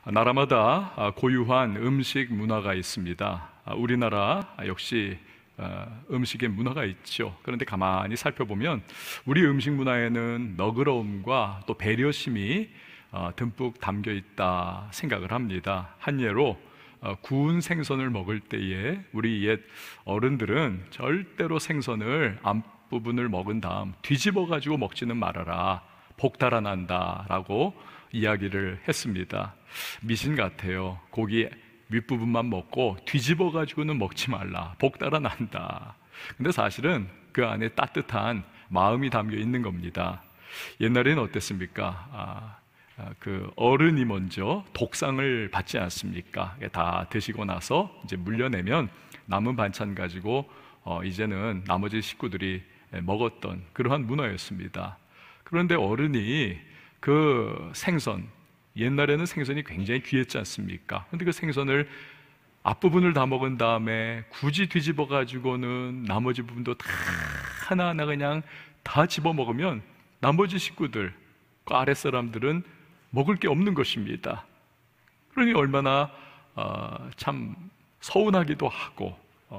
나라마다 고유한 음식 문화가 있습니다. 우리나라 역시 음식의 문화가 있죠. 그런데 가만히 살펴보면 우리 음식 문화에는 너그러움과 또 배려심이 듬뿍 담겨 있다 생각을 합니다. 한 예로 구운 생선을 먹을 때에 우리 옛 어른들은 절대로 생선을 앞부분을 먹은 다음 뒤집어 가지고 먹지는 말아라, 복 달아난다 라고 이야기를 했습니다. 미신 같아요. 고기 윗부분만 먹고 뒤집어 가지고는 먹지 말라, 복 달아난다. 근데 사실은 그 안에 따뜻한 마음이 담겨 있는 겁니다. 옛날에는 어땠습니까? 그 어른이 먼저 독상을 받지 않습니까? 다 드시고 나서 이제 물려내면 남은 반찬 가지고 이제는 나머지 식구들이 먹었던 그러한 문화였습니다. 그런데 어른이 그 생선, 옛날에는 생선이 굉장히 귀했지 않습니까? 근데 그 생선을 앞부분을 다 먹은 다음에 굳이 뒤집어 가지고는 나머지 부분도 다 하나하나 그냥 다 집어 먹으면 나머지 식구들, 그 아랫사람들은 먹을 게 없는 것입니다. 그러니 얼마나 참 서운하기도 하고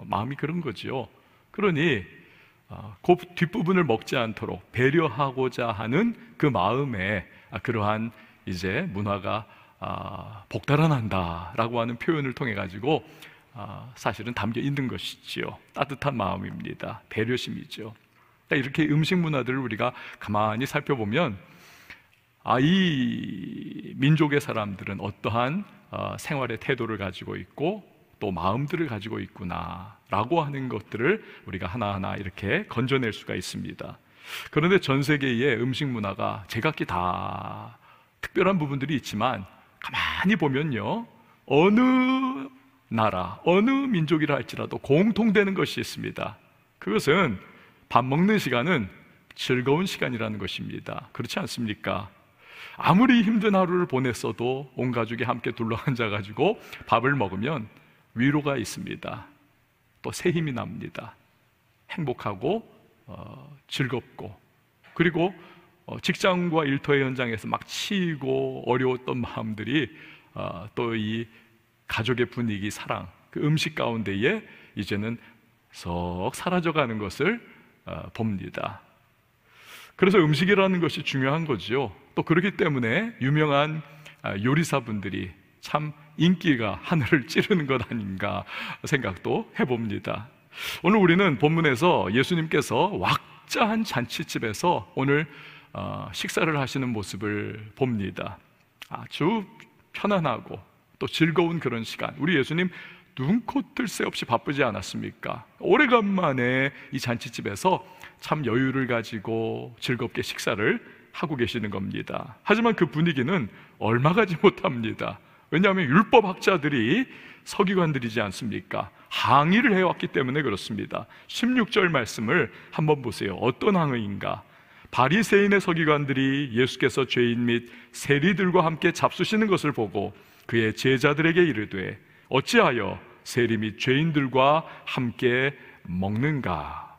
마음이 그런 거지요. 그러니 그 뒷부분을 먹지 않도록 배려하고자 하는 그 마음에 그러한 이제 문화가 복달아난다라고 하는 표현을 통해 가지고 사실은 담겨 있는 것이지요. 따뜻한 마음입니다. 배려심이죠. 이렇게 음식 문화들을 우리가 가만히 살펴보면 이 민족의 사람들은 어떠한 생활의 태도를 가지고 있고 또 마음들을 가지고 있구나라고 하는 것들을 우리가 하나하나 이렇게 건져낼 수가 있습니다. 그런데 전 세계의 음식 문화가 제각기 다 특별한 부분들이 있지만 가만히 보면요, 어느 나라, 어느 민족이라 할지라도 공통되는 것이 있습니다. 그것은 밥 먹는 시간은 즐거운 시간이라는 것입니다. 그렇지 않습니까? 아무리 힘든 하루를 보냈어도 온 가족이 함께 둘러앉아가지고 밥을 먹으면 위로가 있습니다. 또 새 힘이 납니다. 행복하고 즐겁고, 그리고 직장과 일터의 현장에서 막 치이고 어려웠던 마음들이 또 이 가족의 분위기, 사랑, 그 음식 가운데에 이제는 썩 사라져가는 것을 봅니다. 그래서 음식이라는 것이 중요한 거죠. 또 그렇기 때문에 유명한 요리사분들이 참 인기가 하늘을 찌르는 것 아닌가 생각도 해봅니다. 오늘 우리는 본문에서 예수님께서 왁자한 잔치집에서 오늘 식사를 하시는 모습을 봅니다. 아주 편안하고 또 즐거운 그런 시간. 우리 예수님 눈코 뜰 새 없이 바쁘지 않았습니까? 오래간만에 이 잔치집에서 참 여유를 가지고 즐겁게 식사를 하고 계시는 겁니다. 하지만 그 분위기는 얼마 가지 못합니다. 왜냐하면 율법학자들이 서기관들이지 않습니까? 항의를 해왔기 때문에 그렇습니다. 16절 말씀을 한번 보세요. 어떤 항의인가? 바리새인의 서기관들이 예수께서 죄인 및 세리들과 함께 잡수시는 것을 보고 그의 제자들에게 이르되 어찌하여 세리 및 죄인들과 함께 먹는가?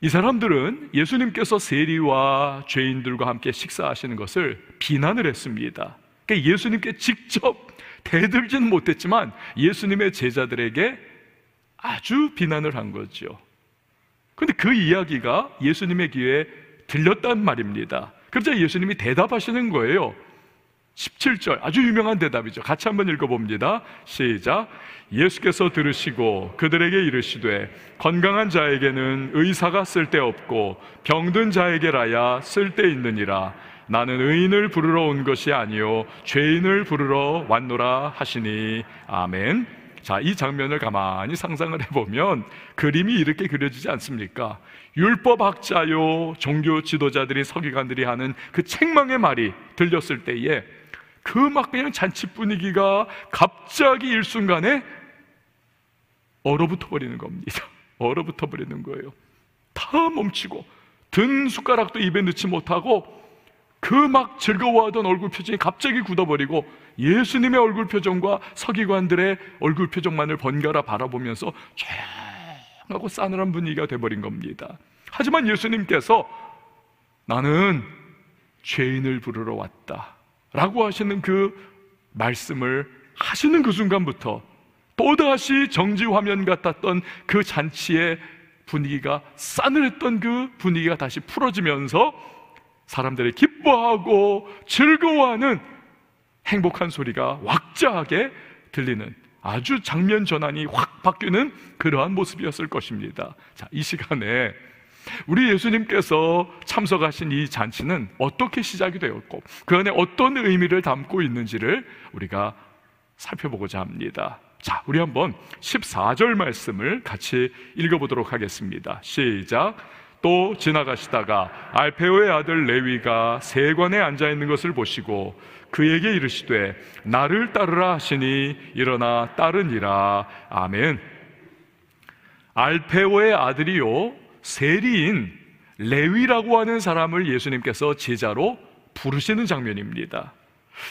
이 사람들은 예수님께서 세리와 죄인들과 함께 식사하시는 것을 비난을 했습니다. 그러니까 예수님께 직접 대들지는 못했지만 예수님의 제자들에게 아주 비난을 한 거죠. 그런데 그 이야기가 예수님의 귀에 들렸단 말입니다. 그러자 예수님이 대답하시는 거예요. 17절, 아주 유명한 대답이죠. 같이 한번 읽어봅니다. 시작. 예수께서 들으시고 그들에게 이르시되 건강한 자에게는 의사가 쓸데없고 병든 자에게라야 쓸데있느니라. 나는 의인을 부르러 온 것이 아니요 죄인을 부르러 왔노라 하시니. 아멘. 자, 이 장면을 가만히 상상을 해보면 그림이 이렇게 그려지지 않습니까? 율법학자요 종교 지도자들이, 서기관들이 하는 그 책망의 말이 들렸을 때에 그 막 그냥 잔치 분위기가 갑자기 일순간에 얼어붙어 버리는 겁니다. 얼어붙어 버리는 거예요. 다 멈추고 든 숟가락도 입에 넣지 못하고 그 막 즐거워하던 얼굴 표정이 갑자기 굳어버리고 예수님의 얼굴 표정과 서기관들의 얼굴 표정만을 번갈아 바라보면서 조용하고 싸늘한 분위기가 돼버린 겁니다. 하지만 예수님께서 나는 죄인을 부르러 왔다 라고 하시는 그 말씀을 하시는 그 순간부터 또다시 정지 화면 같았던 그 잔치의 분위기가, 싸늘했던 그 분위기가 다시 풀어지면서 사람들이 기뻐하고 즐거워하는 행복한 소리가 왁자하게 들리는, 아주 장면 전환이 확 바뀌는 그러한 모습이었을 것입니다. 자, 이 시간에 우리 예수님께서 참석하신 이 잔치는 어떻게 시작이 되었고 그 안에 어떤 의미를 담고 있는지를 우리가 살펴보고자 합니다. 자, 우리 한번 14절 말씀을 같이 읽어보도록 하겠습니다. 시작. 또 지나가시다가 알페오의 아들 레위가 세관에 앉아있는 것을 보시고 그에게 이르시되 나를 따르라 하시니 일어나 따르니라. 아멘. 알페오의 아들이요 세리인 레위라고 하는 사람을 예수님께서 제자로 부르시는 장면입니다.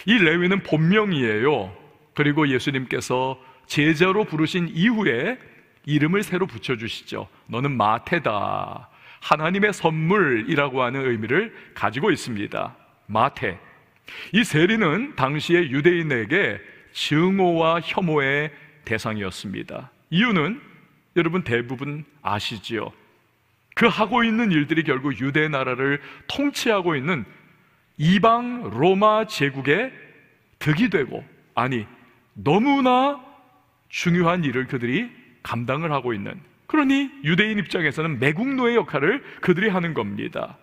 이 레위는 본명이에요. 그리고 예수님께서 제자로 부르신 이후에 이름을 새로 붙여주시죠. 너는 마태다, 하나님의 선물이라고 하는 의미를 가지고 있습니다. 마태. 이 세리는 당시의 유대인에게 증오와 혐오의 대상이었습니다. 이유는 여러분 대부분 아시지요. 그 하고 있는 일들이 결국 유대 나라를 통치하고 있는 이방 로마 제국의 득이 되고, 아니 너무나 중요한 일을 그들이 감당을 하고 있는, 그러니 유대인 입장에서는 매국노의 역할을 그들이 하는 겁니다.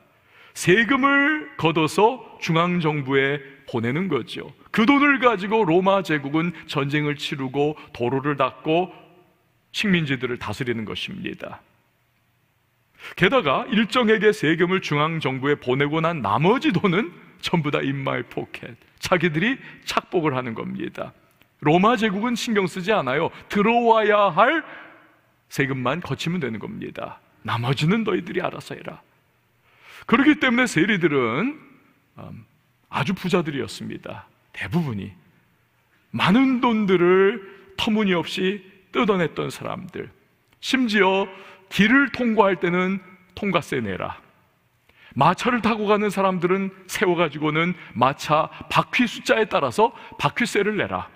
세금을 걷어서 중앙정부에 보내는 거죠. 그 돈을 가지고 로마 제국은 전쟁을 치르고 도로를 닦고 식민지들을 다스리는 것입니다. 게다가 일정에게 세금을 중앙정부에 보내고 난 나머지 돈은 전부 다 인마이 포켓, 자기들이 착복을 하는 겁니다. 로마 제국은 신경 쓰지 않아요. 들어와야 할 세금만 거치면 되는 겁니다. 나머지는 너희들이 알아서 해라. 그렇기 때문에 세리들은 아주 부자들이었습니다. 대부분이 많은 돈들을 터무니없이 뜯어냈던 사람들, 심지어 길을 통과할 때는 통과세 내라, 마차를 타고 가는 사람들은 세워가지고는 마차 바퀴 숫자에 따라서 바퀴세를 내라,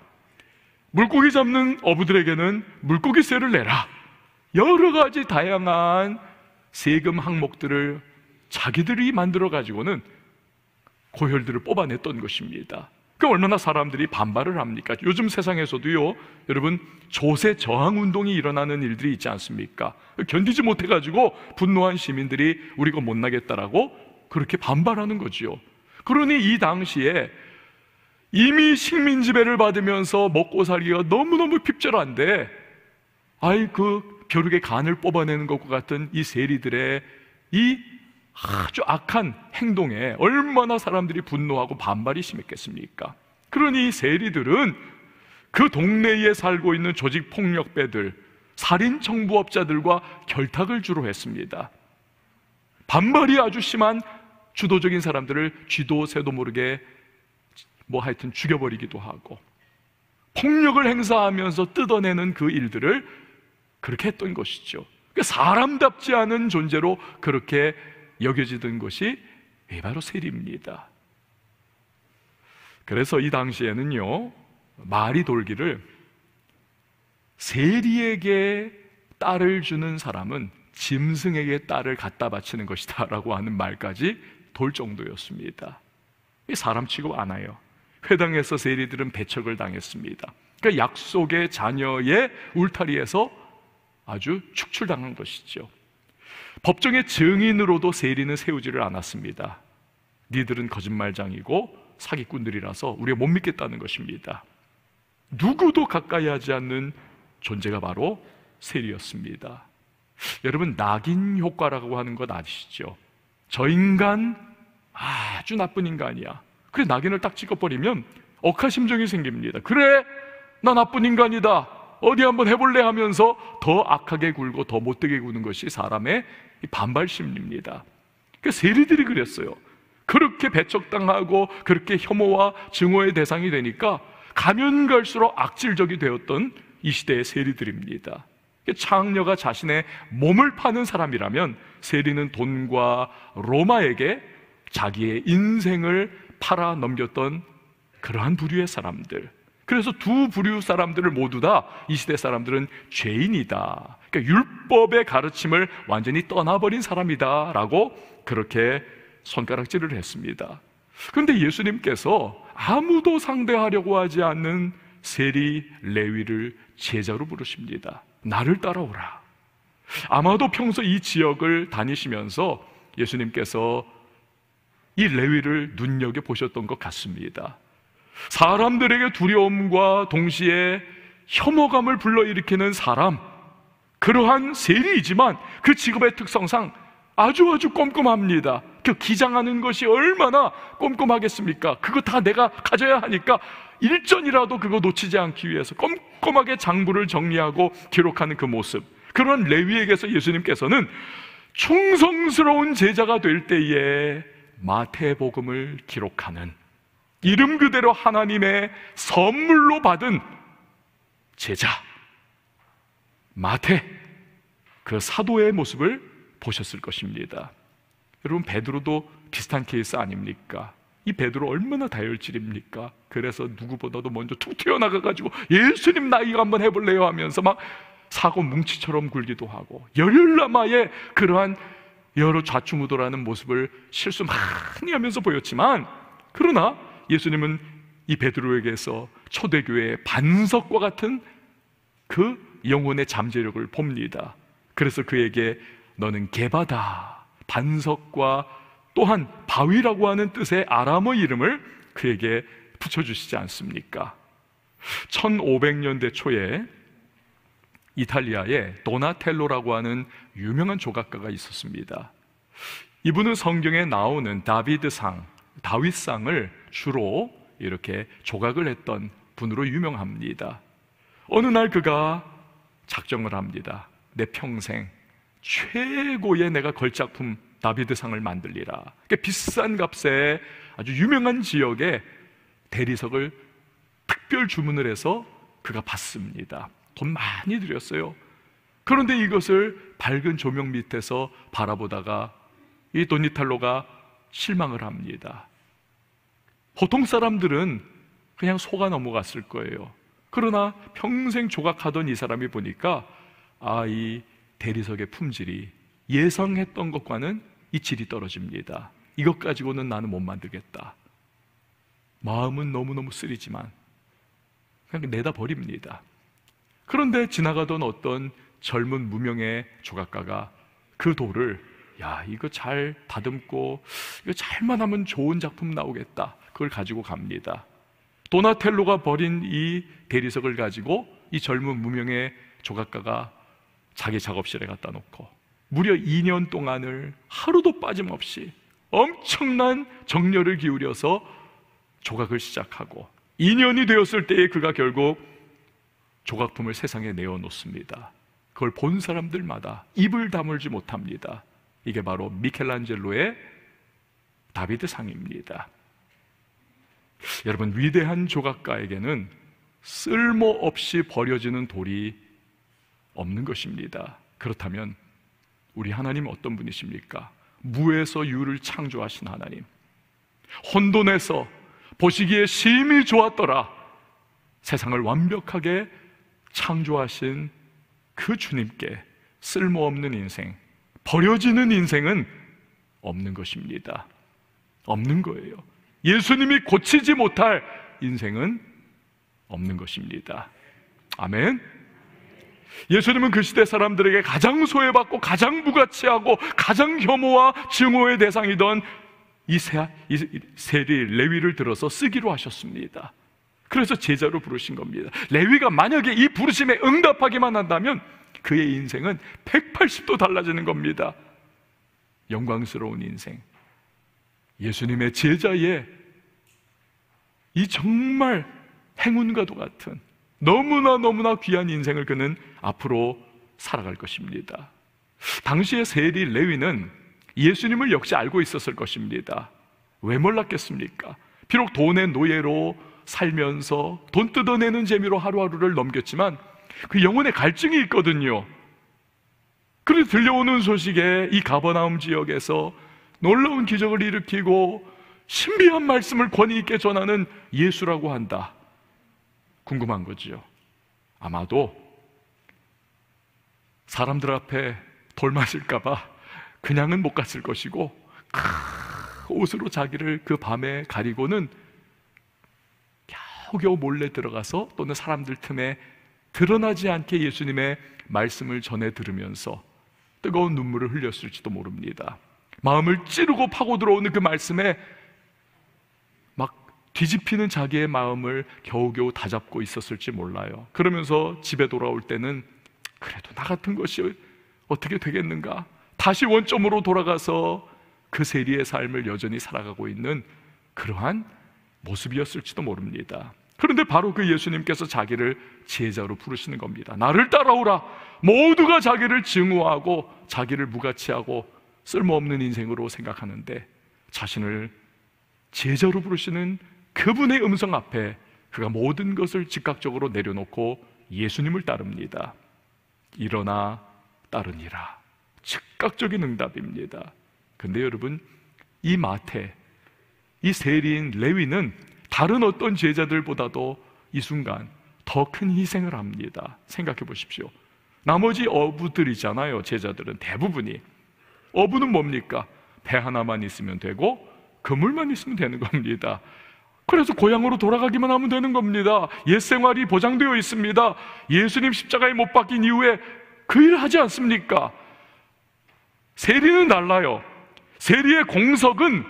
물고기 잡는 어부들에게는 물고기세를 내라, 여러 가지 다양한 세금 항목들을 자기들이 만들어가지고는 고혈들을 뽑아냈던 것입니다. 그 얼마나 사람들이 반발을 합니까? 요즘 세상에서도요, 여러분 조세 저항 운동이 일어나는 일들이 있지 않습니까? 견디지 못해가지고 분노한 시민들이 우리가 못 나겠다라고 그렇게 반발하는 거지요. 그러니 이 당시에 이미 식민 지배를 받으면서 먹고 살기가 너무너무 핍절한데, 아이 그 벼룩의 간을 뽑아내는 것과 같은 이 세리들의 이 아주 악한 행동에 얼마나 사람들이 분노하고 반발이 심했겠습니까? 그러니 이 세리들은 그 동네에 살고 있는 조직폭력배들, 살인청부업자들과 결탁을 주로 했습니다. 반발이 아주 심한 주도적인 사람들을 쥐도 새도 모르게 하여튼 죽여버리기도 하고, 폭력을 행사하면서 뜯어내는 그 일들을 그렇게 했던 것이죠. 그러니까 사람답지 않은 존재로 그렇게 여겨지던 것이 바로 세리입니다. 그래서 이 당시에는요, 말이 돌기를 세리에게 딸을 주는 사람은 짐승에게 딸을 갖다 바치는 것이다 라고 하는 말까지 돌 정도였습니다. 사람 취급 안 해요. 회당에서 세리들은 배척을 당했습니다. 그러니까 약속의 자녀의 울타리에서 아주 축출당한 것이죠. 법정의 증인으로도 세리는 세우지를 않았습니다. 니들은 거짓말장이고 사기꾼들이라서 우리가 못 믿겠다는 것입니다. 누구도 가까이 하지 않는 존재가 바로 세리였습니다. 여러분, 낙인 효과라고 하는 것 아시죠? 저 인간 아주 나쁜 인간이야. 그래, 낙인을 딱 찍어버리면 억하심정이 생깁니다. 그래, 나 나쁜 인간이다, 어디 한번 해볼래 하면서 더 악하게 굴고 더 못되게 구는 것이 사람의 반발심리입니다. 그러니까 세리들이 그랬어요. 그렇게 배척당하고 그렇게 혐오와 증오의 대상이 되니까 가면 갈수록 악질적이 되었던 이 시대의 세리들입니다. 창녀가 자신의 몸을 파는 사람이라면 세리는 돈과 로마에게 자기의 인생을 팔아 넘겼던 그러한 부류의 사람들. 그래서 두 부류 사람들을 모두 다 이 시대 사람들은 죄인이다, 그러니까 율법의 가르침을 완전히 떠나버린 사람이다 라고 그렇게 손가락질을 했습니다. 그런데 예수님께서 아무도 상대하려고 하지 않는 세리 레위를 제자로 부르십니다. 나를 따라오라. 아마도 평소 이 지역을 다니시면서 예수님께서 이 레위를 눈여겨보셨던 것 같습니다. 사람들에게 두려움과 동시에 혐오감을 불러일으키는 사람, 그러한 세리이지만 그 직업의 특성상 아주 꼼꼼합니다. 그 기장하는 것이 얼마나 꼼꼼하겠습니까? 그거 다 내가 가져야 하니까 일전이라도 그거 놓치지 않기 위해서 꼼꼼하게 장부를 정리하고 기록하는 그 모습, 그런 레위에게서 예수님께서는 충성스러운 제자가 될 때에 마태복음을 기록하는, 이름 그대로 하나님의 선물로 받은 제자 마태, 그 사도의 모습을 보셨을 것입니다. 여러분, 베드로도 비슷한 케이스 아닙니까? 이 베드로 얼마나 다혈질입니까? 그래서 누구보다도 먼저 툭 튀어나가가지고 예수님 나 이거 한번 해볼래요 하면서 막 사고 뭉치처럼 굴기도 하고, 열흘남아의 그러한 여러 좌충우돌하는 모습을 실수 많이 하면서 보였지만, 그러나 예수님은 이 베드로에게서 초대교회의 반석과 같은 그 영혼의 잠재력을 봅니다. 그래서 그에게 너는 게바다, 반석과 또한 바위라고 하는 뜻의 아람어 이름을 그에게 붙여주시지 않습니까? 1500년대 초에 이탈리아에 도나텔로라고 하는 유명한 조각가가 있었습니다. 이분은 성경에 나오는 다윗상을 주로 이렇게 조각을 했던 분으로 유명합니다. 어느 날 그가 작정을 합니다. 내 평생 최고의 내가 걸작품 다비드상을 만들리라. 그러니까 비싼 값에 아주 유명한 지역에 대리석을 특별 주문을 해서 그가 받습니다. 돈 많이 들였어요. 그런데 이것을 밝은 조명 밑에서 바라보다가 이 도니텔로가 실망을 합니다. 보통 사람들은 그냥 속아 넘어갔을 거예요. 그러나 평생 조각하던 이 사람이 보니까 이 대리석의 품질이 예상했던 것과는 이 질이 떨어집니다. 이것 가지고는 나는 못 만들겠다. 마음은 너무너무 쓰리지만 그냥 내다 버립니다. 그런데 지나가던 어떤 젊은 무명의 조각가가 그 돌을, 야, 이거 잘 다듬고 이거 잘만 하면 좋은 작품 나오겠다, 그걸 가지고 갑니다. 도나텔로가 버린 이 대리석을 가지고 이 젊은 무명의 조각가가 자기 작업실에 갖다 놓고 무려 2년 동안을 하루도 빠짐없이 엄청난 정열을 기울여서 조각을 시작하고, 2년이 되었을 때에 그가 결국 조각품을 세상에 내어놓습니다. 그걸 본 사람들마다 입을 다물지 못합니다. 이게 바로 미켈란젤로의 다비드상입니다. 여러분, 위대한 조각가에게는 쓸모없이 버려지는 돌이 없는 것입니다. 그렇다면 우리 하나님 어떤 분이십니까? 무에서 유를 창조하신 하나님, 혼돈에서 보시기에 심히 좋았더라 세상을 완벽하게 창조하신 그 주님께 쓸모없는 인생, 버려지는 인생은 없는 것입니다. 없는 거예요. 예수님이 고치지 못할 인생은 없는 것입니다. 아멘. 예수님은 그 시대 사람들에게 가장 소외받고 가장 무가치하고 가장 혐오와 증오의 대상이던 이 세리 레위를 들어서 쓰기로 하셨습니다. 그래서 제자로 부르신 겁니다. 레위가 만약에 이 부르심에 응답하기만 한다면 그의 인생은 180도 달라지는 겁니다. 영광스러운 인생, 예수님의 제자의 이 정말 행운과도 같은 너무나 귀한 인생을 그는 앞으로 살아갈 것입니다. 당시의 세리 레위는 예수님을 역시 알고 있었을 것입니다. 왜 몰랐겠습니까? 비록 돈의 노예로 살면서 돈 뜯어내는 재미로 하루하루를 넘겼지만 그 영혼의 갈증이 있거든요. 그래서 들려오는 소식에 이 가버나움 지역에서 놀라운 기적을 일으키고 신비한 말씀을 권위 있게 전하는 예수라고 한다. 궁금한 거지요. 아마도 사람들 앞에 돌 맞을까봐 그냥은 못 갔을 것이고, 옷으로 자기를 그 밤에 가리고는 겨우겨우 몰래 들어가서 또는 사람들 틈에 드러나지 않게 예수님의 말씀을 전해 들으면서 뜨거운 눈물을 흘렸을지도 모릅니다. 마음을 찌르고 파고 들어오는 그 말씀에 막 뒤집히는 자기의 마음을 겨우겨우 다잡고 있었을지 몰라요. 그러면서 집에 돌아올 때는 그래도 나 같은 것이 어떻게 되겠는가, 다시 원점으로 돌아가서 그 세리의 삶을 여전히 살아가고 있는 그러한 모습이었을지도 모릅니다. 그런데 바로 그 예수님께서 자기를 제자로 부르시는 겁니다. 나를 따라오라. 모두가 자기를 증오하고 자기를 무가치하고 쓸모없는 인생으로 생각하는데 자신을 제자로 부르시는 그분의 음성 앞에 그가 모든 것을 즉각적으로 내려놓고 예수님을 따릅니다. 일어나 따르니라. 즉각적인 응답입니다. 근데 여러분, 이 마태, 이 세리인 레위는 다른 어떤 제자들보다도 이 순간 더 큰 희생을 합니다. 생각해 보십시오. 나머지 어부들이잖아요. 제자들은 대부분이. 어부는 뭡니까? 배 하나만 있으면 되고 그물만 있으면 되는 겁니다. 그래서 고향으로 돌아가기만 하면 되는 겁니다. 옛 생활이 보장되어 있습니다. 예수님 십자가에 못 박힌 이후에 그 일을 하지 않습니까? 세리는 달라요. 세리의 공석은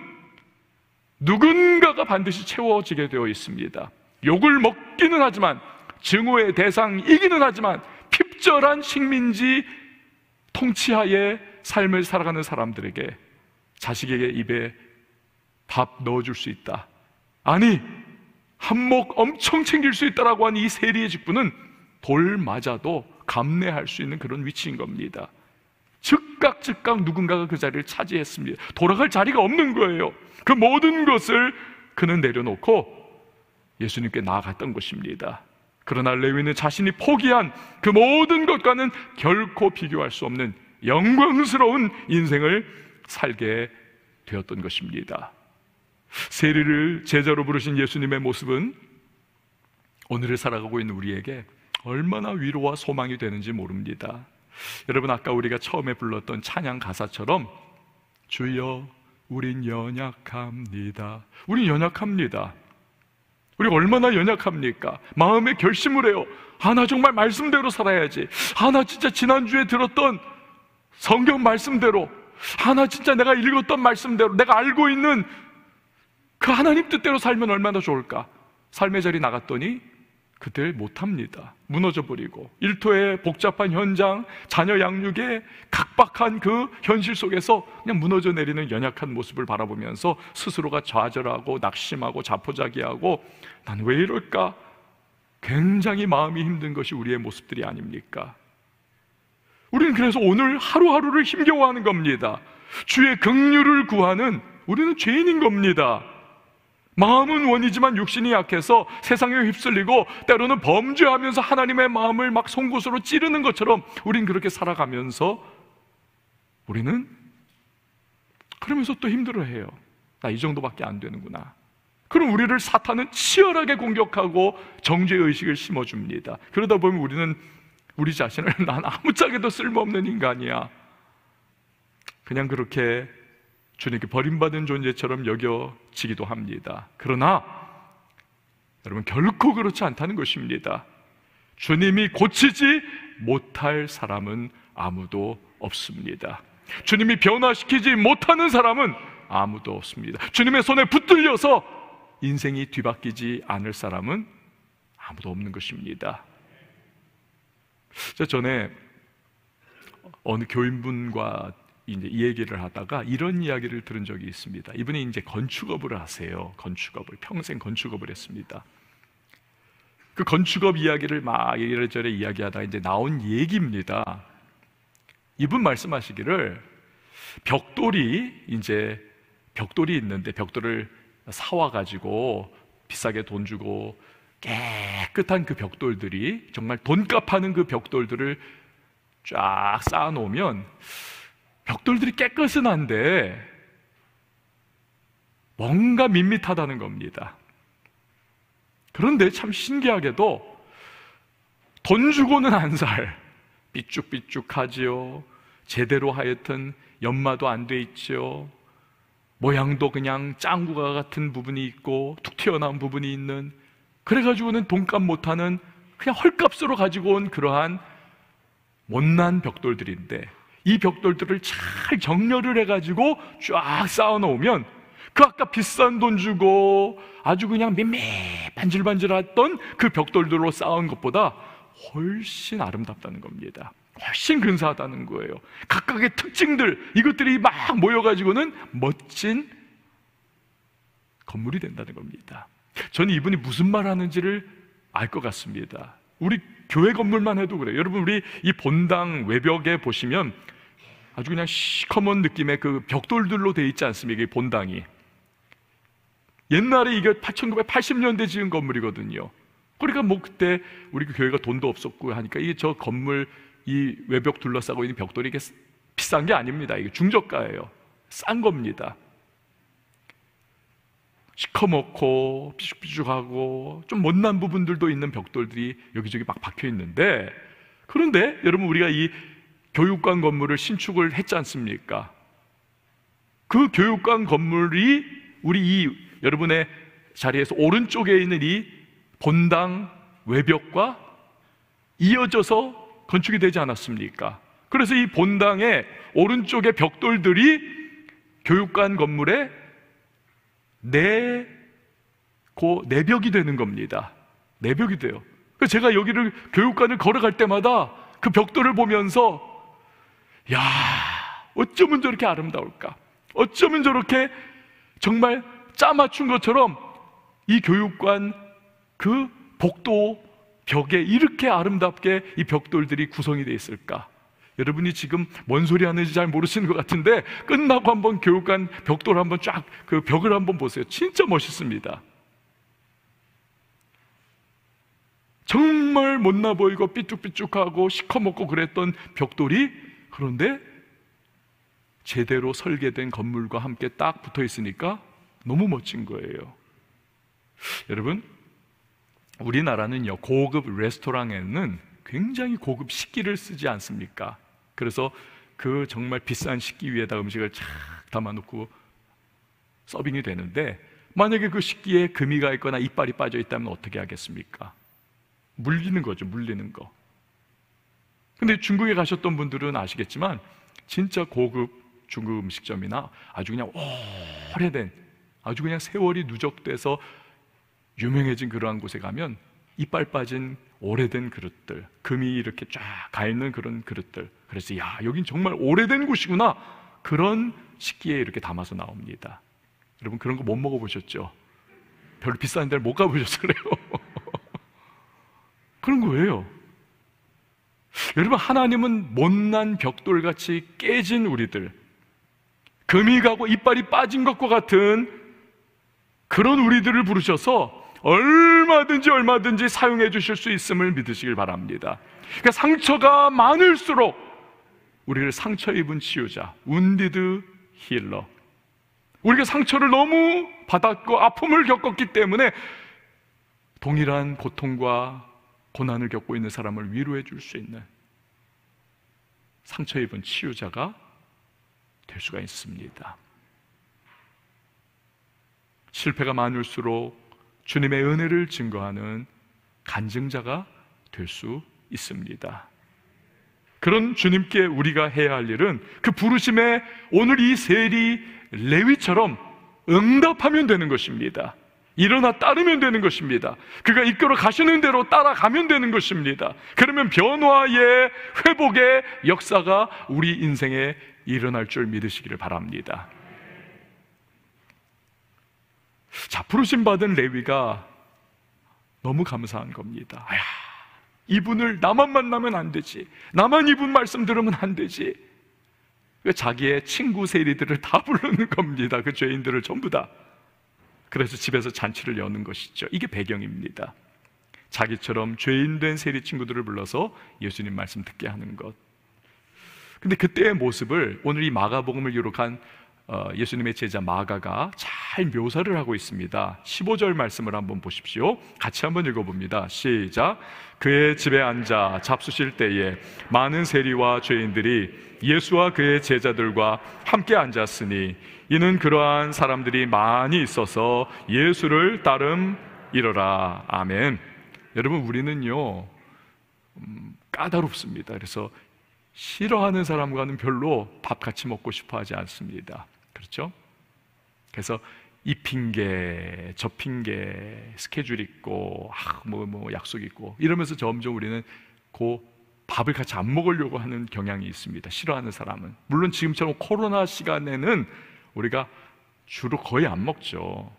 누군가가 반드시 채워지게 되어 있습니다. 욕을 먹기는 하지만, 증오의 대상이기는 하지만, 핍절한 식민지 통치하에 삶을 살아가는 사람들에게 자식에게 입에 밥 넣어줄 수 있다, 아니 한몫 엄청 챙길 수 있다라고 하는 이 세리의 직분은 돌 맞아도 감내할 수 있는 그런 위치인 겁니다. 즉각 누군가가 그 자리를 차지했습니다. 돌아갈 자리가 없는 거예요. 그 모든 것을 그는 내려놓고 예수님께 나아갔던 것입니다. 그러나 레위는 자신이 포기한 그 모든 것과는 결코 비교할 수 없는 영광스러운 인생을 살게 되었던 것입니다. 세리를 제자로 부르신 예수님의 모습은 오늘을 살아가고 있는 우리에게 얼마나 위로와 소망이 되는지 모릅니다. 여러분, 아까 우리가 처음에 불렀던 찬양 가사처럼 주여 우린 연약합니다. 우린 연약합니다. 우리가 얼마나 연약합니까? 마음에 결심을 해요. 나 정말 말씀대로 살아야지. 나 진짜 지난주에 들었던 성경 말씀대로, 나 진짜 내가 읽었던 말씀대로, 내가 알고 있는 그 하나님 뜻대로 살면 얼마나 좋을까? 삶의 자리 나갔더니 그때 못합니다. 무너져버리고 일터의 복잡한 현장, 자녀 양육의 각박한 그 현실 속에서 그냥 무너져 내리는 연약한 모습을 바라보면서 스스로가 좌절하고 낙심하고 자포자기하고 난 왜 이럴까? 굉장히 마음이 힘든 것이 우리의 모습들이 아닙니까? 우리는 그래서 오늘 하루하루를 힘겨워하는 겁니다. 주의 긍휼을 구하는 우리는 죄인인 겁니다. 마음은 원이지만 육신이 약해서 세상에 휩쓸리고 때로는 범죄하면서 하나님의 마음을 막 송곳으로 찌르는 것처럼 우린 그렇게 살아가면서 우리는 그러면서 또 힘들어해요. 나 이 정도밖에 안 되는구나. 그럼 우리를 사탄은 치열하게 공격하고 정죄의식을 심어줍니다. 그러다 보면 우리는 우리 자신을 난 아무짝에도 쓸모없는 인간이야, 그냥 그렇게 주님께 버림받은 존재처럼 여겨지기도 합니다. 그러나 여러분, 결코 그렇지 않다는 것입니다. 주님이 고치지 못할 사람은 아무도 없습니다. 주님이 변화시키지 못하는 사람은 아무도 없습니다. 주님의 손에 붙들려서 인생이 뒤바뀌지 않을 사람은 아무도 없는 것입니다. 전에 어느 교인분과 이제 이 얘기를 하다가 이런 이야기를 들은 적이 있습니다. 이분이 이제 건축업을 하세요. 건축업을 평생 건축업을 했습니다. 그 건축업 이야기를 막 이래저래 이야기하다가 이제 나온 얘기입니다. 이분 말씀하시기를 벽돌이 있는데 벽돌을 사와가지고 비싸게 돈 주고 깨끗한 그 벽돌들이 정말 돈값 하는 그 벽돌들을 쫙 쌓아놓으면 벽돌들이 깨끗은 한데 뭔가 밋밋하다는 겁니다. 그런데 참 신기하게도 돈 주고는 안 살, 삐쭉삐쭉하지요. 제대로 하여튼 연마도 안 돼 있지요. 모양도 그냥 짱구가 같은 부분이 있고 툭 튀어나온 부분이 있는, 그래가지고는 돈값 못하는 그냥 헐값으로 가지고 온 그러한 못난 벽돌들인데, 이 벽돌들을 잘 정렬을 해가지고 쫙 쌓아놓으면 그 아까 비싼 돈 주고 아주 그냥 밋밋 반질반질했던 그 벽돌들로 쌓은 것보다 훨씬 아름답다는 겁니다. 훨씬 근사하다는 거예요. 각각의 특징들, 이것들이 막 모여가지고는 멋진 건물이 된다는 겁니다. 저는 이분이 무슨 말 하는지를 알 것 같습니다. 우리 교회 건물만 해도 그래요. 여러분, 우리 이 본당 외벽에 보시면 아주 그냥 시커먼 느낌의 그 벽돌들로 되어 있지 않습니까? 이 본당이 옛날에 이게 1980년대 지은 건물이거든요. 그러니까 뭐 그때 우리 교회가 돈도 없었고 하니까 이게 저 건물 이 외벽 둘러싸고 있는 벽돌이 이게 비싼 게 아닙니다. 이게 중저가예요. 싼 겁니다. 시커멓고 삐죽삐죽하고 좀 못난 부분들도 있는 벽돌들이 여기저기 막 박혀 있는데, 그런데 여러분, 우리가 이 교육관 건물을 신축을 했지 않습니까? 그 교육관 건물이 우리 이 여러분의 자리에서 오른쪽에 있는 이 본당 외벽과 이어져서 건축이 되지 않았습니까? 그래서 이 본당의 오른쪽의 벽돌들이 교육관 건물의 내벽이 되는 겁니다. 내벽이 돼요. 그래서 제가 여기를 교육관을 걸어갈 때마다 그 벽돌을 보면서 야, 어쩌면 저렇게 아름다울까? 어쩌면 저렇게 정말 짜맞춘 것처럼 이 교육관 그 복도 벽에 이렇게 아름답게 이 벽돌들이 구성이 되어 있을까? 여러분이 지금 뭔 소리 하는지 잘 모르시는 것 같은데 끝나고 한번 교육관 벽돌 한번 쫙 그 벽을 한번 보세요. 진짜 멋있습니다. 정말 못나 보이고 삐쭉삐쭉하고 시커멓고 그랬던 벽돌이 그런데 제대로 설계된 건물과 함께 딱 붙어 있으니까 너무 멋진 거예요. 여러분, 우리나라는요, 고급 레스토랑에는 굉장히 고급 식기를 쓰지 않습니까? 그래서 그 정말 비싼 식기 위에다 음식을 착 담아놓고 서빙이 되는데, 만약에 그 식기에 금이가 있거나 이빨이 빠져 있다면 어떻게 하겠습니까? 물리는 거죠, 물리는 거. 근데 중국에 가셨던 분들은 아시겠지만 진짜 고급 중국 음식점이나 아주 그냥 오래된, 아주 그냥 세월이 누적돼서 유명해진 그러한 곳에 가면 이빨 빠진 오래된 그릇들, 금이 이렇게 쫙 가있는 그런 그릇들, 그래서 야, 여긴 정말 오래된 곳이구나, 그런 식기에 이렇게 담아서 나옵니다. 여러분, 그런 거 못 먹어보셨죠? 별로 비싼 데를 못 가보셔서 그래요. 그런 거예요. 여러분, 하나님은 못난 벽돌같이 깨진 우리들, 금이 가고 이빨이 빠진 것과 같은 그런 우리들을 부르셔서 얼마든지 사용해 주실 수 있음을 믿으시길 바랍니다. 그러니까 상처가 많을수록 우리를 상처 입은 치유자, wounded healer, 우리가 상처를 너무 받았고 아픔을 겪었기 때문에 동일한 고통과 고난을 겪고 있는 사람을 위로해 줄 수 있는 상처 입은 치유자가 될 수가 있습니다. 실패가 많을수록 주님의 은혜를 증거하는 간증자가 될 수 있습니다. 그런 주님께 우리가 해야 할 일은 그 부르심에 오늘 이 세리 레위처럼 응답하면 되는 것입니다. 일어나 따르면 되는 것입니다. 그가 이끌어 가시는 대로 따라가면 되는 것입니다. 그러면 변화의 회복의 역사가 우리 인생에 일어날 줄 믿으시기를 바랍니다. 자, 부르심 받은 레위가 너무 감사한 겁니다. 아야, 이분을 나만 만나면 안 되지, 나만 이분 말씀 들으면 안 되지. 자기의 친구 세리들을 다 부르는 겁니다. 그 죄인들을 전부 다. 그래서 집에서 잔치를 여는 것이죠. 이게 배경입니다. 자기처럼 죄인 된 세리 친구들을 불러서 예수님 말씀 듣게 하는 것. 근데 그때의 모습을 오늘 이 마가복음을 기록한 예수님의 제자 마가가 잘 묘사를 하고 있습니다. 15절 말씀을 한번 보십시오. 같이 한번 읽어봅니다. 시작. 그의 집에 앉아 잡수실 때에 많은 세리와 죄인들이 예수와 그의 제자들과 함께 앉았으니 이는 그러한 사람들이 많이 있어서 예수를 따름이러라. 아멘. 여러분, 우리는요 까다롭습니다. 그래서 싫어하는 사람과는 별로 밥 같이 먹고 싶어 하지 않습니다. 그렇죠? 그래서 이 핑계, 저 핑계, 스케줄 있고, 뭐 약속 있고 이러면서 점점 우리는 밥을 같이 안 먹으려고 하는 경향이 있습니다. 싫어하는 사람은. 물론 지금처럼 코로나 시간에는 우리가 주로 거의 안 먹죠.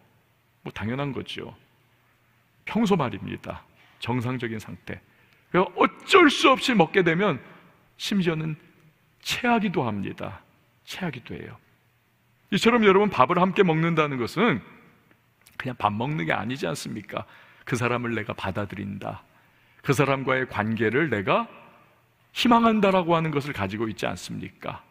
뭐 당연한 거죠. 평소 말입니다. 정상적인 상태. 그러니까 어쩔 수 없이 먹게 되면 심지어는 체하기도 합니다. 체하기도 해요. 이처럼 여러분, 밥을 함께 먹는다는 것은 그냥 밥 먹는 게 아니지 않습니까? 그 사람을 내가 받아들인다, 그 사람과의 관계를 내가 희망한다라고 하는 것을 가지고 있지 않습니까?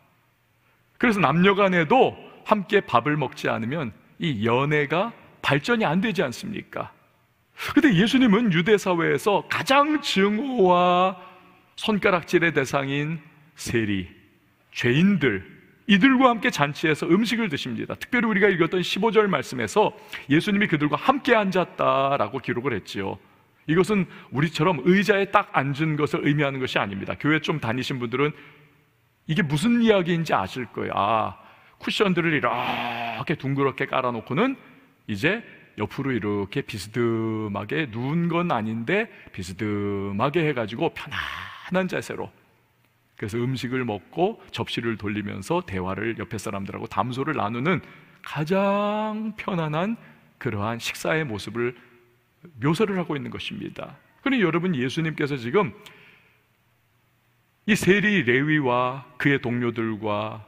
그래서 남녀 간에도 함께 밥을 먹지 않으면 이 연애가 발전이 안 되지 않습니까? 근데 예수님은 유대 사회에서 가장 증오와 손가락질의 대상인 세리, 죄인들, 이들과 함께 잔치에서 음식을 드십니다. 특별히 우리가 읽었던 15절 말씀에서 예수님이 그들과 함께 앉았다라고 기록을 했지요. 이것은 우리처럼 의자에 딱 앉은 것을 의미하는 것이 아닙니다. 교회 좀 다니신 분들은 이게 무슨 이야기인지 아실 거예요. 쿠션들을 이렇게 둥그렇게 깔아놓고는 이제 옆으로 이렇게 비스듬하게 누운 건 아닌데 비스듬하게 해가지고 편안한 자세로, 그래서 음식을 먹고 접시를 돌리면서 대화를 옆에 사람들하고 담소를 나누는 가장 편안한 그러한 식사의 모습을 묘사를 하고 있는 것입니다. 그러니 여러분, 예수님께서 지금 이 세리 레위와 그의 동료들과,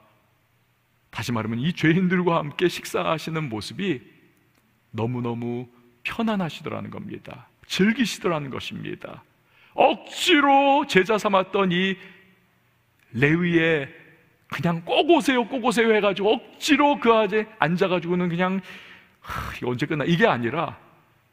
다시 말하면 이 죄인들과 함께 식사하시는 모습이 너무너무 편안하시더라는 겁니다. 즐기시더라는 것입니다. 억지로 제자 삼았던 이 레위에 그냥 꼭 오세요 해가지고 억지로 그 아재 앉아가지고는 그냥 이거 언제 끝나, 이게 아니라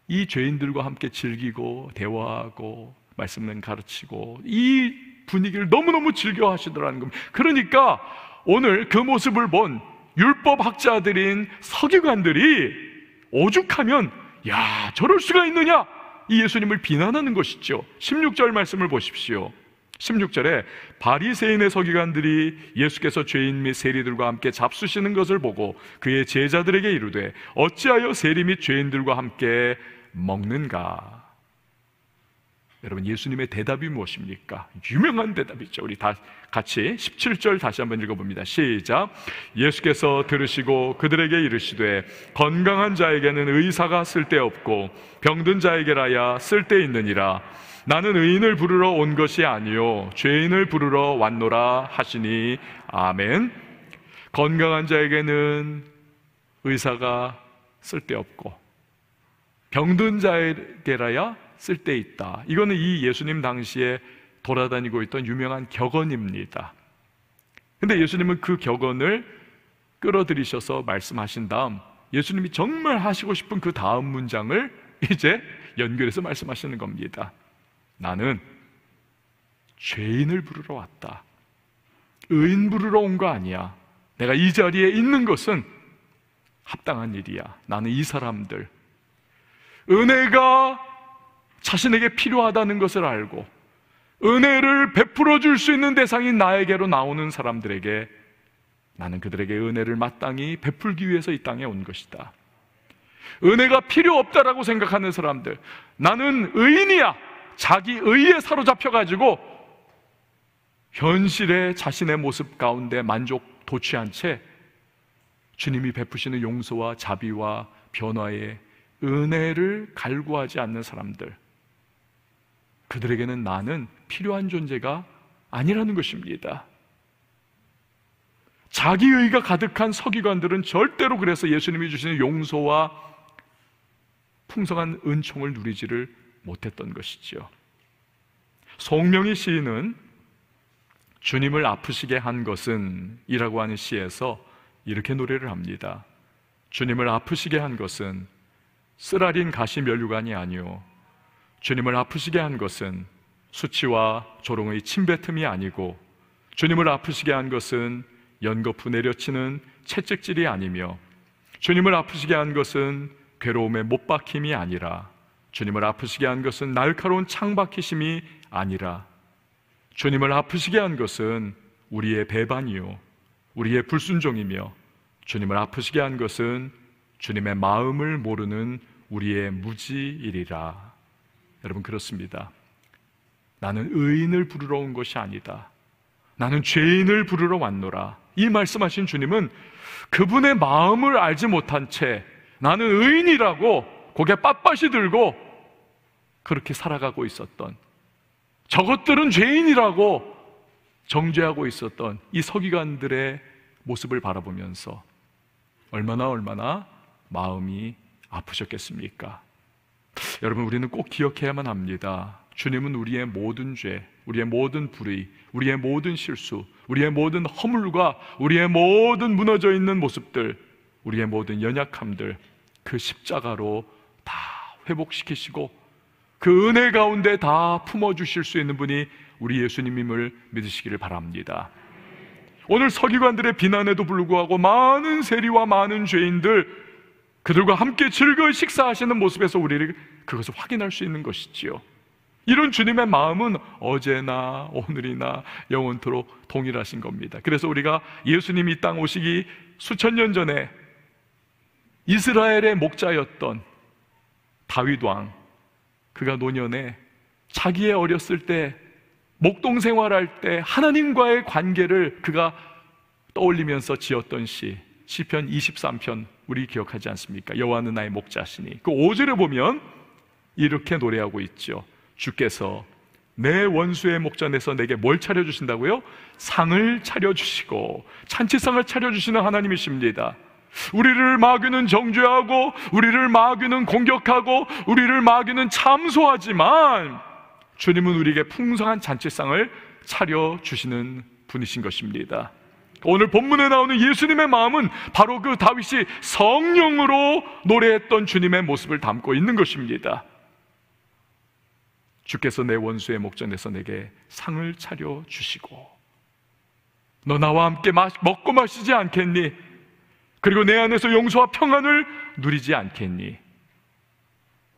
이 죄인들과 함께 즐기고 대화하고 말씀을 가르치고 이 분위기를 너무너무 즐겨 하시더라는 겁니다. 그러니까 오늘 그 모습을 본 율법학자들인 서기관들이 오죽하면 야, 저럴 수가 있느냐, 이 예수님을 비난하는 것이죠. 16절 말씀을 보십시오. 16절에 바리새인의 서기관들이 예수께서 죄인 및 세리들과 함께 잡수시는 것을 보고 그의 제자들에게 이르되 어찌하여 세리 및 죄인들과 함께 먹는가? 여러분, 예수님의 대답이 무엇입니까? 유명한 대답이죠. 우리 다 같이 17절 다시 한번 읽어봅니다. 시작. 예수께서 들으시고 그들에게 이르시되 건강한 자에게는 의사가 쓸데없고 병든 자에게라야 쓸데있느니라. 나는 의인을 부르러 온 것이 아니요 죄인을 부르러 왔노라 하시니. 아멘. 건강한 자에게는 의사가 쓸데없고 병든 자에게라야 쓸데있다. 이거는 이 예수님 당시에 돌아다니고 있던 유명한 격언입니다. 근데 예수님은 그 격언을 끌어들이셔서 말씀하신 다음 예수님이 정말 하시고 싶은 그 다음 문장을 이제 연결해서 말씀하시는 겁니다. 나는 죄인을 부르러 왔다. 의인 부르러 온 거 아니야. 내가 이 자리에 있는 것은 합당한 일이야. 나는 이 사람들, 은혜가 자신에게 필요하다는 것을 알고 은혜를 베풀어 줄 수 있는 대상인 나에게로 나오는 사람들에게 나는 그들에게 은혜를 마땅히 베풀기 위해서 이 땅에 온 것이다. 은혜가 필요 없다라고 생각하는 사람들, 나는 의인이야, 자기 의에 사로잡혀가지고 현실의 자신의 모습 가운데 만족 도취한 채 주님이 베푸시는 용서와 자비와 변화의 은혜를 갈구하지 않는 사람들, 그들에게는 나는 필요한 존재가 아니라는 것입니다. 자기의가 가득한 서기관들은 절대로 그래서 예수님이 주시는 용서와 풍성한 은총을 누리지를 못했던 것이지요. 송명희 시인은 주님을 아프시게 한 것은 이라고 하는 시에서 이렇게 노래를 합니다. 주님을 아프시게 한 것은 쓰라린 가시 면류관이 아니오, 주님을 아프시게 한 것은 수치와 조롱의 침뱉음이 아니고, 주님을 아프시게 한 것은 연거푸 내려치는 채찍질이 아니며, 주님을 아프시게 한 것은 괴로움에 못 박힘이 아니라, 주님을 아프시게 한 것은 날카로운 창박히심이 아니라, 주님을 아프시게 한 것은 우리의 배반이요 우리의 불순종이며, 주님을 아프시게 한 것은 주님의 마음을 모르는 우리의 무지이리라. 여러분, 그렇습니다. 나는 의인을 부르러 온 것이 아니다, 나는 죄인을 부르러 왔노라. 이 말씀하신 주님은 그분의 마음을 알지 못한 채 나는 의인이라고 고개 빳빳이 들고 그렇게 살아가고 있었던, 저것들은 죄인이라고 정죄하고 있었던 이 서기관들의 모습을 바라보면서 얼마나 마음이 아프셨겠습니까? 여러분, 우리는 꼭 기억해야만 합니다. 주님은 우리의 모든 죄, 우리의 모든 불의, 우리의 모든 실수, 우리의 모든 허물과 우리의 모든 무너져 있는 모습들, 우리의 모든 연약함들, 그 십자가로 다 회복시키시고 그 은혜 가운데 다 품어주실 수 있는 분이 우리 예수님임을 믿으시기를 바랍니다. 오늘 서기관들의 비난에도 불구하고 많은 세리와 많은 죄인들, 그들과 함께 즐거이 식사하시는 모습에서 우리를 그것을 확인할 수 있는 것이지요. 이런 주님의 마음은 어제나 오늘이나 영원토록 동일하신 겁니다. 그래서 우리가 예수님이 이 땅 오시기 수천 년 전에 이스라엘의 목자였던 다윗 왕, 그가 노년에 자기의 어렸을 때 목동 생활할 때 하나님과의 관계를 그가 떠올리면서 지었던 시편 23편 우리 기억하지 않습니까? 여호와는 나의 목자시니. 그 5절에 보면 이렇게 노래하고 있죠. 주께서 내 원수의 목전에서 내게 뭘 차려주신다고요? 상을 차려주시고 잔치상을 차려주시는 하나님이십니다. 우리를 마귀는 정죄하고 우리를 마귀는 공격하고 우리를 마귀는 참소하지만 주님은 우리에게 풍성한 잔치상을 차려주시는 분이신 것입니다. 오늘 본문에 나오는 예수님의 마음은 바로 그 다윗이 성령으로 노래했던 주님의 모습을 담고 있는 것입니다. 주께서 내 원수의 목전에서 내게 상을 차려주시고 너 나와 함께 먹고 마시지 않겠니? 그리고 내 안에서 용서와 평안을 누리지 않겠니?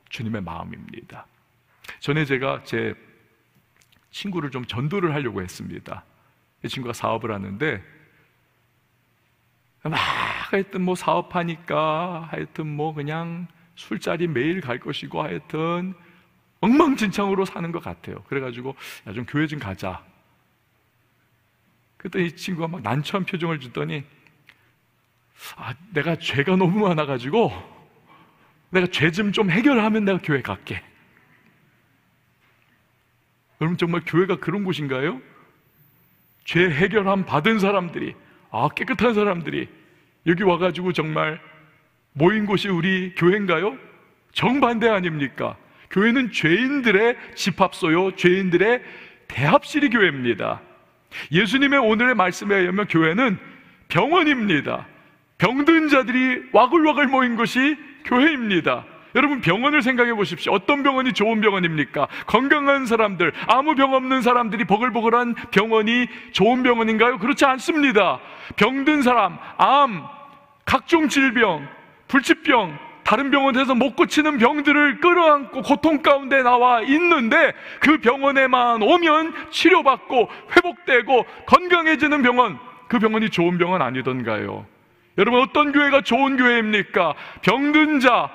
주님의 마음입니다. 전에 제가 제 친구를 좀 전도를 하려고 했습니다. 이 친구가 사업을 하는데 막 하여튼 뭐 사업하니까 하여튼 뭐 그냥 술자리 매일 갈 것이고 하여튼 엉망진창으로 사는 것 같아요. 그래가지고 야, 좀 교회 좀 가자. 그랬더니 이 친구가 막 난처한 표정을 주더니 내가 죄가 너무 많아가지고 내가 죄 좀 해결하면 내가 교회 갈게. 여러분, 정말 교회가 그런 곳인가요? 죄 해결함 받은 사람들이, 깨끗한 사람들이 여기 와가지고 정말 모인 곳이 우리 교회인가요? 정반대 아닙니까? 교회는 죄인들의 집합소요, 죄인들의 대합실이 교회입니다. 예수님의 오늘의 말씀에 의하면 교회는 병원입니다. 병든 자들이 와글와글 모인 것이 교회입니다. 여러분, 병원을 생각해 보십시오. 어떤 병원이 좋은 병원입니까? 건강한 사람들, 아무 병 없는 사람들이 버글버글한 병원이 좋은 병원인가요? 그렇지 않습니다. 병든 사람, 암, 각종 질병, 불치병, 다른 병원에서 못 고치는 병들을 끌어안고 고통 가운데 나와 있는데 그 병원에만 오면 치료받고 회복되고 건강해지는 병원, 그 병원이 좋은 병원 아니던가요? 여러분, 어떤 교회가 좋은 교회입니까? 병든 자,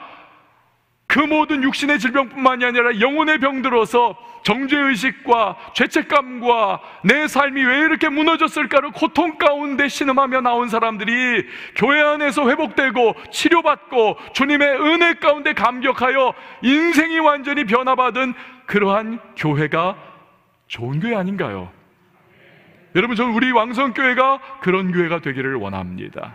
그 모든 육신의 질병뿐만이 아니라 영혼의 병들어서 정죄의식과 죄책감과 내 삶이 왜 이렇게 무너졌을까를 고통 가운데 신음하며 나온 사람들이 교회 안에서 회복되고 치료받고 주님의 은혜 가운데 감격하여 인생이 완전히 변화받은 그러한 교회가 좋은 교회 아닌가요? 여러분, 저는 우리 왕성교회가 그런 교회가 되기를 원합니다.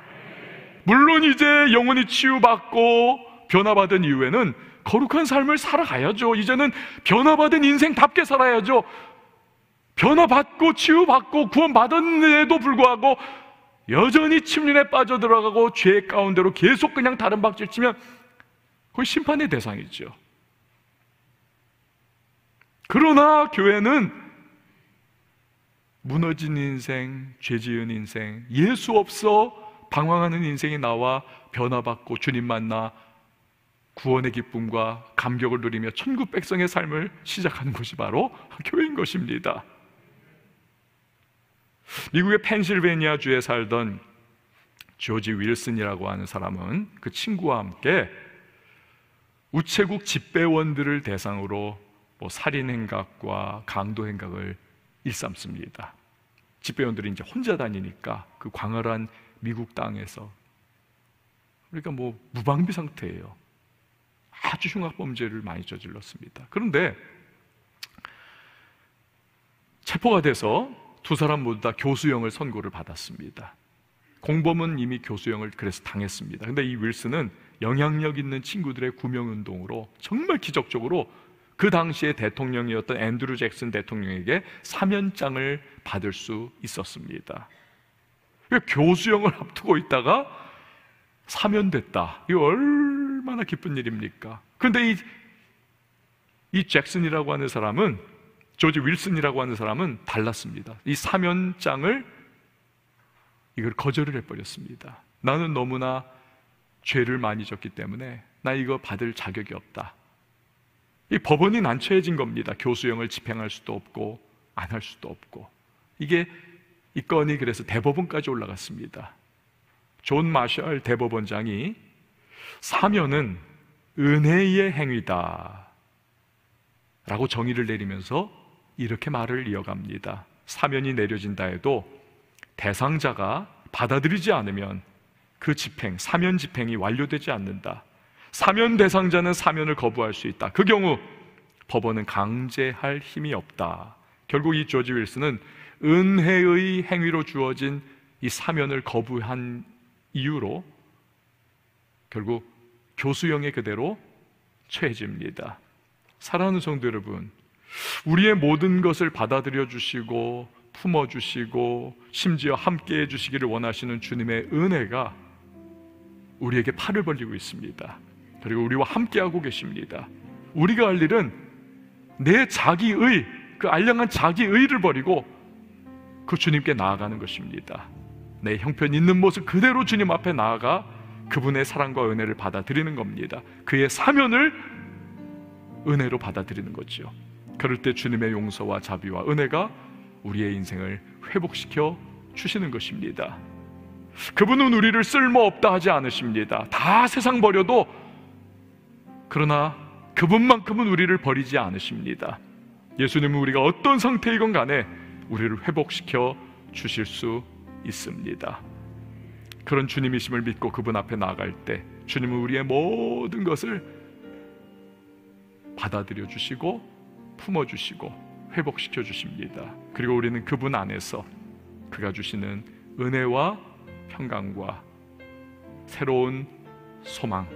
물론 이제 영혼이 치유받고 변화받은 이후에는 거룩한 삶을 살아가야죠. 이제는 변화받은 인생답게 살아야죠. 변화받고 치유받고 구원받았는데도 불구하고 여전히 침륜에 빠져들어가고 죄 가운데로 계속 그냥 다른 박질 치면 그건 심판의 대상이죠. 그러나 교회는 무너진 인생, 죄 지은 인생, 예수 없어 방황하는 인생이 나와 변화받고 주님 만나 구원의 기쁨과 감격을 누리며 천국 백성의 삶을 시작하는 곳이 바로 교회인 것입니다. 미국의 펜실베니아주에 살던 조지 윌슨이라고 하는 사람은 그 친구와 함께 우체국 집배원들을 대상으로 살인행각과 강도행각을 일삼습니다. 집배원들이 이제 혼자 다니니까 그 광활한 미국 땅에서, 그러니까 무방비 상태예요. 아주 흉악범죄를 많이 저질렀습니다. 그런데 체포가 돼서 두 사람 모두 다 교수형을 선고를 받았습니다. 공범은 이미 교수형을 그래서 당했습니다. 그런데 이 윌슨은 영향력 있는 친구들의 구명운동으로 정말 기적적으로 그 당시에 대통령이었던 앤드루 잭슨 대통령에게 사면장을 받을 수 있었습니다. 교수형을 앞두고 있다가 사면됐다. 이거 얼마나 기쁜 일입니까? 그런데 이 잭슨이라고 하는 사람은, 조지 윌슨이라고 하는 사람은 달랐습니다. 이 사면장을 이걸 거절을 해버렸습니다. 나는 너무나 죄를 많이 졌기 때문에 나 이거 받을 자격이 없다. 이 법원이 난처해진 겁니다. 교수형을 집행할 수도 없고 안 할 수도 없고. 이 건이 그래서 대법원까지 올라갔습니다. 존 마셜 대법원장이 사면은 은혜의 행위다 라고 정의를 내리면서 이렇게 말을 이어갑니다. 사면이 내려진다 해도 대상자가 받아들이지 않으면 그 집행, 사면 집행이 완료되지 않는다. 사면 대상자는 사면을 거부할 수 있다. 그 경우 법원은 강제할 힘이 없다. 결국 이 조지 윌슨은 은혜의 행위로 주어진 이 사면을 거부한 이유로 결국 교수형에 그대로 처해집니다. 사랑하는 성도 여러분, 우리의 모든 것을 받아들여 주시고 품어 주시고 심지어 함께 해 주시기를 원하시는 주님의 은혜가 우리에게 팔을 벌리고 있습니다. 그리고 우리와 함께하고 계십니다. 우리가 할 일은 내 자기의, 그 알량한 자기의를 버리고 그 주님께 나아가는 것입니다. 내 형편 있는 모습 그대로 주님 앞에 나아가 그분의 사랑과 은혜를 받아들이는 겁니다. 그의 사면을 은혜로 받아들이는 거죠. 그럴 때 주님의 용서와 자비와 은혜가 우리의 인생을 회복시켜 주시는 것입니다. 그분은 우리를 쓸모없다 하지 않으십니다. 다 세상 버려도, 그러나 그분만큼은 우리를 버리지 않으십니다. 예수님은 우리가 어떤 상태이건 간에 우리를 회복시켜 주실 수 있습니다. 그런 주님이심을 믿고 그분 앞에 나아갈 때 주님은 우리의 모든 것을 받아들여 주시고 품어 주시고 회복시켜 주십니다. 그리고 우리는 그분 안에서 그가 주시는 은혜와 평강과 새로운 소망,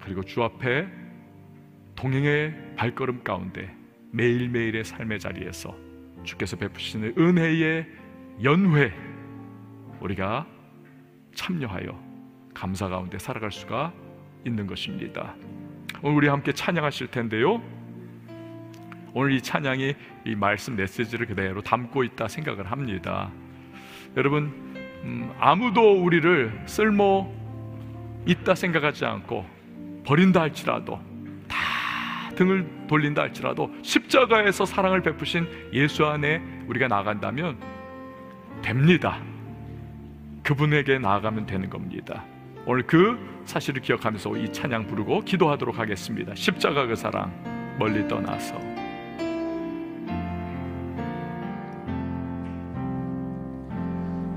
그리고 주 앞에 동행의 발걸음 가운데 매일매일의 삶의 자리에서 주께서 베푸시는 은혜의 연회, 우리가 참여하여 감사 가운데 살아갈 수가 있는 것입니다. 오늘 우리 함께 찬양하실 텐데요, 오늘 이 찬양이 이 말씀 메시지를 그대로 담고 있다 생각을 합니다. 여러분, 아무도 우리를 쓸모 있다 생각하지 않고 버린다 할지라도, 다 등을 돌린다 할지라도 십자가에서 사랑을 베푸신 예수 안에 우리가 나아간다면 됩니다. 그분에게 나아가면 되는 겁니다. 오늘 그 사실을 기억하면서 이 찬양 부르고 기도하도록 하겠습니다. 십자가 그 사랑 멀리 떠나서.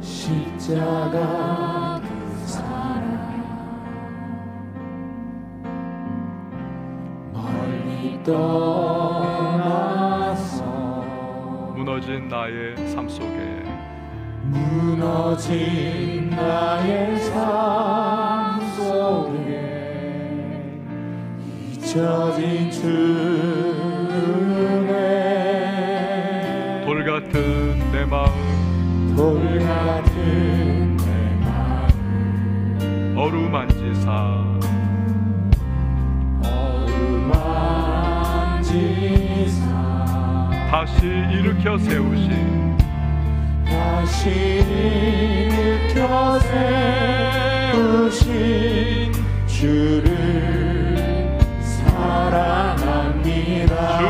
십자가 그 사랑 멀리 떠나서 무너진 나의 삶 속에, 무너진 나의 삶 속에 잊혀진 주의 돌 같은 내 마음, 돌 같은 모든 내 마음 어루만지사 어루만지사 다시 일으켜 세우신 다시 일으켜 세우신 주를 사랑합니다. 주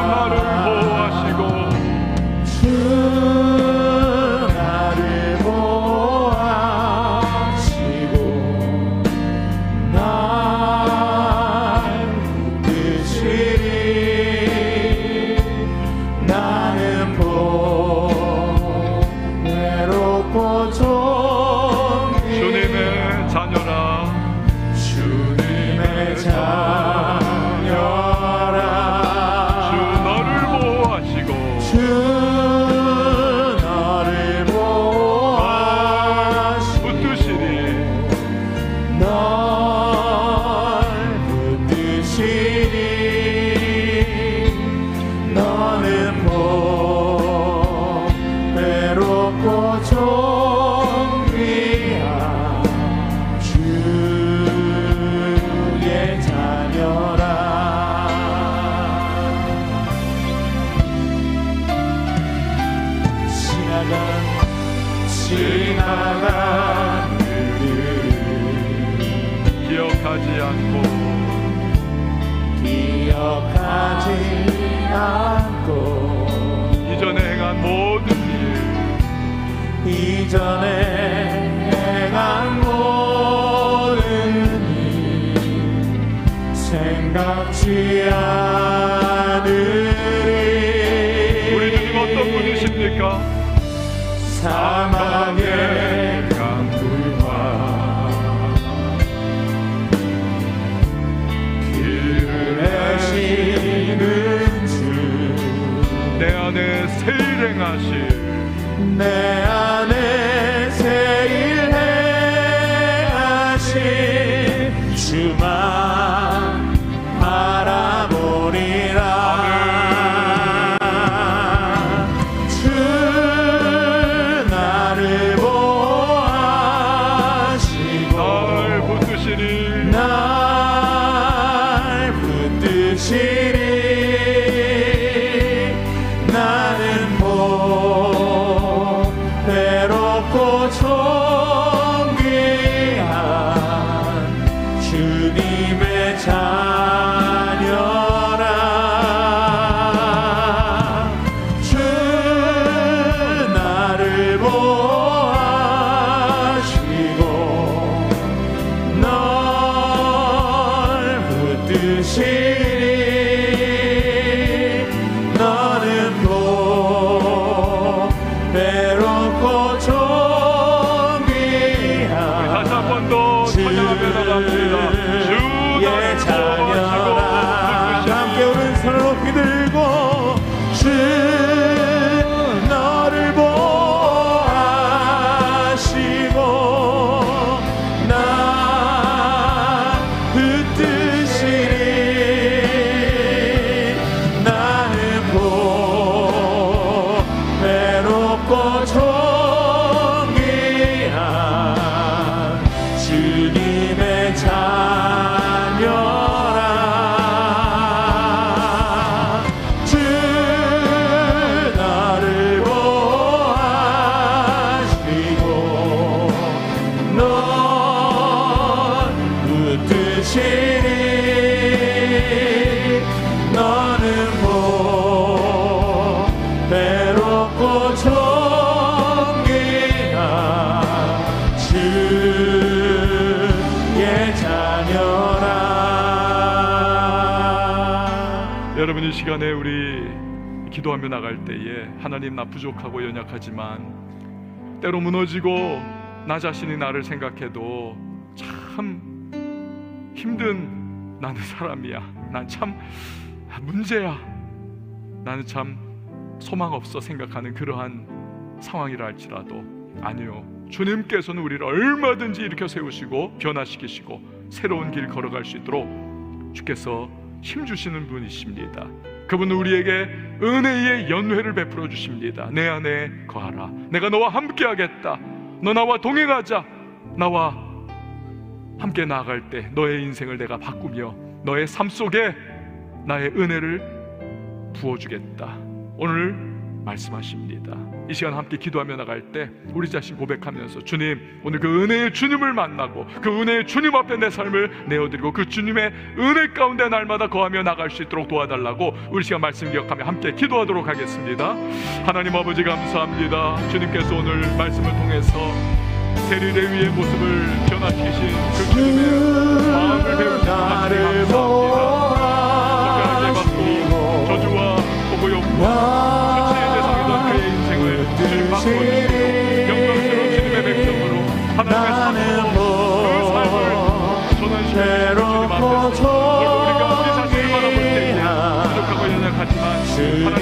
나를 보호하시고 주 나를 보호하시고 날 붙드시리. 나는 외롭고 주님의 자녀라 주님의 자녀라 주 너를 보호하시고 주 너를 보호하시고 붙드시리 널 붙드시리. 너는 외롭고 존귀한 주의 자녀라. 지나간 일을 기억하지 않고 이전에 행한 모든 이전에 행한 모든 일 생각지 않으리. 우리 주님 어떤 분이십니까? 사막의 강물과 길을 내시는 주 내 안에 세일 행하실 내 안에 세일 행하신 주만 바라보리라. 주 나를 보호하시고 날 붙드시니 날 붙드시리. 나는 외롭고 존귀한 주님의 자녀라. 주 나를 보호하시고 널 붙드시리. 너는 외롭고 존귀한 다시 한 번 더 찬양하며 나갑니다. 주의 자녀라. 함께 오른손을 높이 들고 주 너를 보호하시고 날 붙드시리. 나는 외롭고 존귀한 주님의 자녀라. 주 나를 보호하시고 널 붙드시리. 너는 외롭고 존귀한 주의 자녀라. 여러분, 이 시간에 우리 기도하며 나갈 때에 하나님, 나 부족하고 연약하지만 때로 무너지고 나 자신이 나를 생각해도 참 힘든 나는 사람이야. 난 참 문제야. 나는 참 소망 없어 생각하는 그러한 상황이라 할지라도 아니요, 주님께서는 우리를 얼마든지 일으켜 세우시고 변화시키시고 새로운 길 걸어갈 수 있도록 주께서 힘주시는 분이십니다. 그분은 우리에게 은혜의 연회를 베풀어 주십니다. 내 안에 거하라, 내가 너와 함께 하겠다. 너 나와 동행하자. 나와 함께 나아갈 때 너의 인생을 내가 바꾸며 너의 삶 속에 나의 은혜를 부어주겠다. 오늘 말씀하십니다. 이 시간 함께 기도하며 나갈 때 우리 자신 고백하면서, 주님, 오늘 그 은혜의 주님을 만나고 그 은혜의 주님 앞에 내 삶을 내어드리고 그 주님의 은혜 가운데 날마다 거하며 나갈 수 있도록 도와달라고 우리 시간 말씀 기억하며 함께 기도하도록 하겠습니다. 하나님 아버지, 감사합니다. 주님께서 오늘 말씀을 통해서 세리의 위의 모습을 변화시키신 그 주님의 마음을 배우신 하나님 감사합니다. 손가락에 받고 저주와 보고욕과 수치의 대상이던 그의 인생을 주님 바꾸어주시고 영광스러운 주님의 백성으로 하나님의 삶으로 그 삶을 전환시키시는 주님 앞에서 우리가 우리 자신을 바라볼 때에 부족하고 연약하지만 하나님께서 우리를 변화시키시고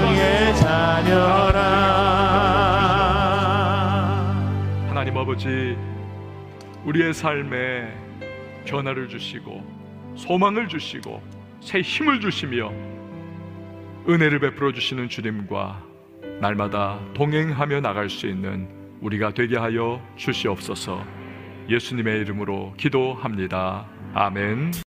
주의 자녀라. 하나님 아버지, 우리의 삶에 변화를 주시고 소망을 주시고 새 힘을 주시며 은혜를 베풀어 주시는 주님과 날마다 동행하며 나갈 수 있는 우리가 되게 하여 주시옵소서. 예수님의 이름으로 기도합니다. 아멘.